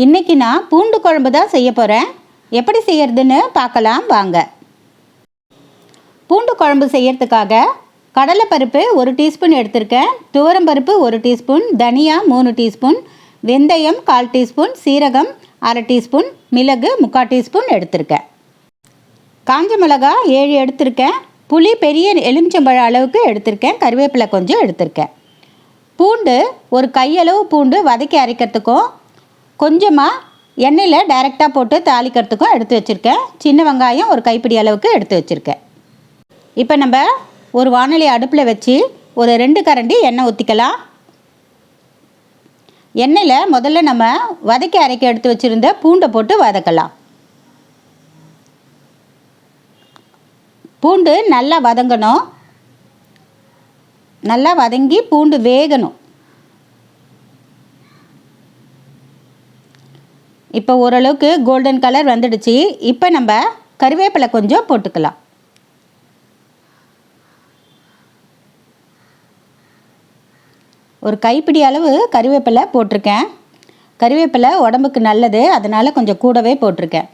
இன்றைக்கி நான் பூண்டு குழம்பு தான் செய்ய போகிறேன். எப்படி செய்யறதுன்னு பார்க்கலாம் வாங்க. பூண்டு குழம்பு செய்யறதுக்காக கடலைப்பருப்பு 1 டீஸ்பூன் எடுத்திருக்கேன், துவரம்பருப்பு 1 டீஸ்பூன், தனியா 3 டீஸ்பூன், வெந்தயம் 1/4 டீஸ்பூன், சீரகம் 1/2 டீஸ்பூன், மிளகு 3/4 டீஸ்பூன் எடுத்திருக்கேன். காஞ்ச மிளகா 7 எடுத்திருக்கேன், புளி பெரிய எலுமிச்சம்பழம் அளவுக்கு எடுத்திருக்கேன், கருவேப்பிலை கொஞ்சம் எடுத்திருக்கேன். பூண்டு ஒரு கையளவு பூண்டு வதக்கி அரைக்கிறதுக்கும் கொஞ்சமாக எண்ணெயில் டைரெக்டாக போட்டு தாளிக்கிறதுக்கும் எடுத்து வச்சுருக்கேன். சின்ன வெங்காயம் ஒரு கைப்பிடி அளவுக்கு எடுத்து வச்சுருக்கேன். இப்போ நம்ம ஒரு வாணலி அடுப்பில் வச்சு ஒரு 2 கரண்டி எண்ணெய் ஊற்றிக்கலாம். எண்ணெயில் முதல்ல நம்ம வதக்கி அரைக்க எடுத்து வச்சுருந்த பூண்டை போட்டு வதக்கலாம். பூண்டு நல்லா வதங்கணும், நல்லா வதங்கி பூண்டு வேகணும். இப்போ ஓரளவுக்கு கோல்டன் கலர் வந்துடுச்சு. இப்போ நம்ம கருவேப்பிலை கொஞ்சம் போட்டுக்கலாம். ஒரு கைப்பிடி அளவு கருவேப்பிலை போட்டிருக்கேன். கருவேப்பிலை உடம்புக்கு நல்லது, அதனால் கொஞ்சம் கூடவே போட்டிருக்கேன்.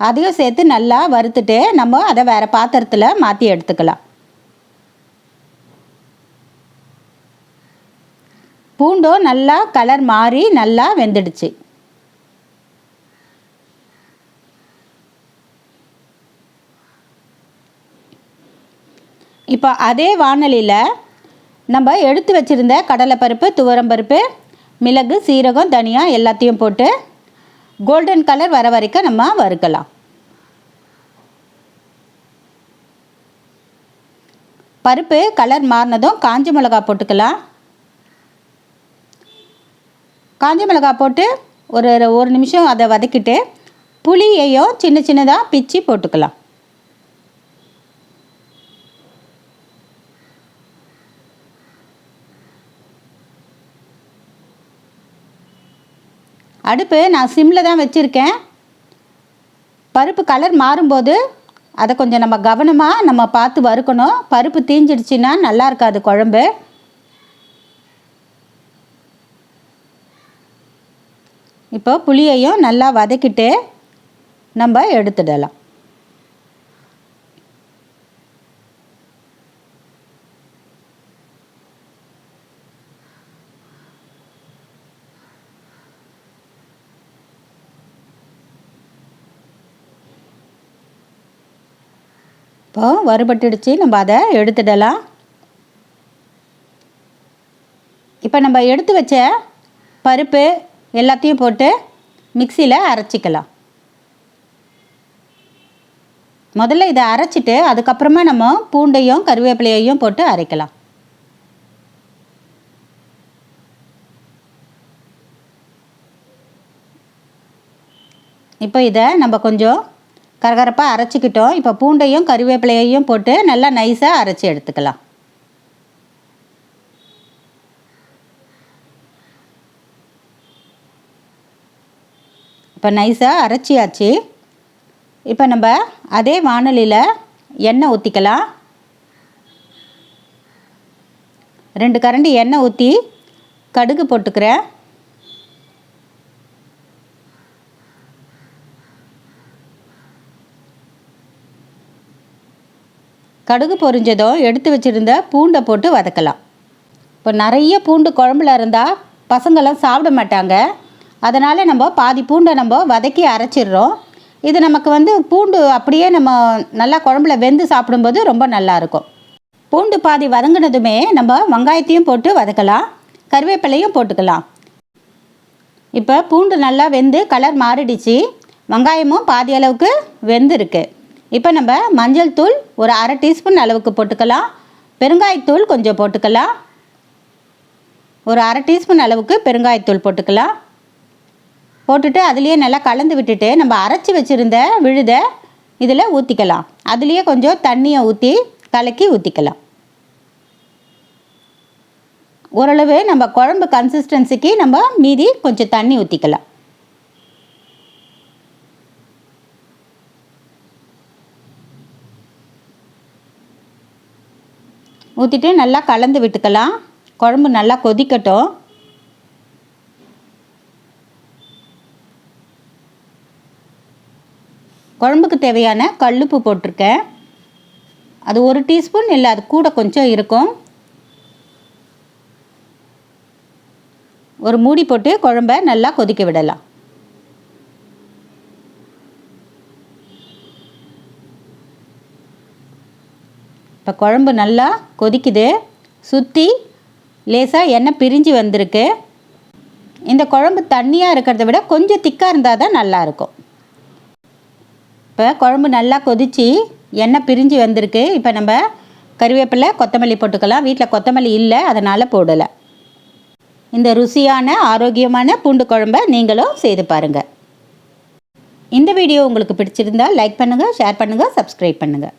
அதையும் சேர்த்து நல்லா வறுத்துட்டு நம்ம அதை வேறு பாத்திரத்தில் மாற்றி எடுத்துக்கலாம். பூண்டும் நல்லா கலர் மாறி நல்லா வெந்துடுச்சு. இப்போ அதே வாணலியில் நம்ம எடுத்து வச்சுருந்த கடலைப்பருப்பு, துவரம்பருப்பு, மிளகு, சீரகம், தனியா எல்லாத்தையும் போட்டு கோல்டன் கலர் வர வரைக்கும் நம்ம வறுக்கலாம். பருப்பு கலர் மாறினதும் காஞ்ச மிளகா போட்டுக்கலாம். காஞ்ச மிளகா போட்டு ஒரு நிமிஷம் அதை வதக்கிட்டு புளியையும் சின்ன சின்னதாக பிச்சு போட்டுக்கலாம். அடுப்பு நான் சிம்மில் தான் வச்சுருக்கேன். பருப்பு கலர் மாறும்போது அதை கொஞ்சம் நம்ம கவனமாக பார்த்து வறுக்கணும். பருப்பு தீஞ்சிடுச்சின்னா நல்லா இருக்காது குழம்பு. இப்போ புளியையும் நல்லா வதக்கிட்டு நம்ம எடுத்துடலாம். இப்போ வறுபட்டுடுச்சு, நம்ம அதை எடுத்துடலாம். இப்போ நம்ம எடுத்து வச்ச பருப்பு எல்லாத்தையும் போட்டு மிக்சியில் அரைச்சிக்கலாம். முதல்ல இதை அரைச்சிட்டு அதுக்கப்புறமா நம்ம பூண்டையும் கருவேப்பிலையையும் போட்டு அரைக்கலாம். இப்போ இதை நம்ம கொஞ்சம் கரகரப்பாக அரைச்சிக்கிட்டோம். இப்போ பூண்டையும் கருவேப்பிலையையும் போட்டு நல்லா நைஸாக அரைச்சி எடுத்துக்கலாம். இப்போ நைஸாக அரைச்சியாச்சு. இப்போ நம்ம அதே வாணலியில் எண்ணெய் ஊற்றிக்கலாம். 2 கரண்டி எண்ணெய் ஊற்றி கடுகு போட்டுக்கிறேன். கடுகு பொரிஞ்சதும் எடுத்து வச்சுருந்த பூண்டை போட்டு வதக்கலாம். இப்போ நிறைய பூண்டு குழம்புல இருந்தால் பசங்களாம் சாப்பிட மாட்டாங்க. அதனால் நம்ம பாதி பூண்டை நம்ம வதக்கி அரைச்சிடுறோம். இது நமக்கு பூண்டு அப்படியே நம்ம நல்லா குழம்புல வெந்து சாப்பிடும்போது ரொம்ப நல்லாயிருக்கும். பூண்டு பாதி வதங்கினதுமே நம்ம வெங்காயத்தையும் போட்டு வதக்கலாம், கருவேப்பிலையும் போட்டுக்கலாம். இப்போ பூண்டு நல்லா வெந்து கலர் மாறிடுச்சு, வெங்காயமும் பாதி அளவுக்கு வெந்திருக்கு. இப்போ நம்ம மஞ்சள் தூள் ஒரு 1/2 டீஸ்பூன் அளவுக்கு போட்டுக்கலாம், பெருங்காயத்தூள் கொஞ்சம் போட்டுக்கலாம். ஒரு 1/2 டீஸ்பூன் அளவுக்கு பெருங்காயத்தூள் போட்டுக்கலாம். போட்டுட்டு அதுலேயே நல்லா கலந்து விட்டுட்டு நம்ம அரைச்சி வச்சுருந்த விழுதை இதில் ஊற்றிக்கலாம். அதுலேயே கொஞ்சம் தண்ணியை ஊற்றி கலக்கி ஊற்றிக்கலாம். ஓரளவு நம்ம குழம்பு கன்சிஸ்டன்சிக்கு நம்ம மீதி கொஞ்சம் தண்ணி ஊற்றிக்கலாம். ஊற்றிட்டு நல்லா கலந்து விட்டுக்கலாம். குழம்பு நல்லா கொதிக்கட்டும். குழம்புக்கு தேவையான கல்லுப்பு போட்டிருக்கேன். அது 1 டீஸ்பூன் இல்லை, அது கூட கொஞ்சம் இருக்கும். ஒரு மூடி போட்டு குழம்ப நல்லா கொதிக்க விடலாம். இப்போ குழம்பு நல்லா கொதிக்குது. சுற்றி லேசாக எண்ணெய் பிரிஞ்சு வந்திருக்கு. இந்த குழம்பு தண்ணியாக இருக்கிறத விட கொஞ்சம் திக்காக இருந்தால் தான் நல்லாயிருக்கும். இப்போ குழம்பு நல்லா கொதித்து எண்ணெய் பிரிஞ்சு வந்திருக்கு. இப்போ நம்ம கறிவேப்பிலை கொத்தமல்லி போட்டுக்கலாம். வீட்டில் கொத்தமல்லி இல்லை, அதனால் போடலை. இந்த ருசியான ஆரோக்கியமான பூண்டு குழம்பை நீங்களும் செய்து பாருங்கள். இந்த வீடியோ உங்களுக்கு பிடிச்சிருந்தால் லைக் பண்ணுங்கள், ஷேர் பண்ணுங்கள், சப்ஸ்கிரைப் பண்ணுங்கள்.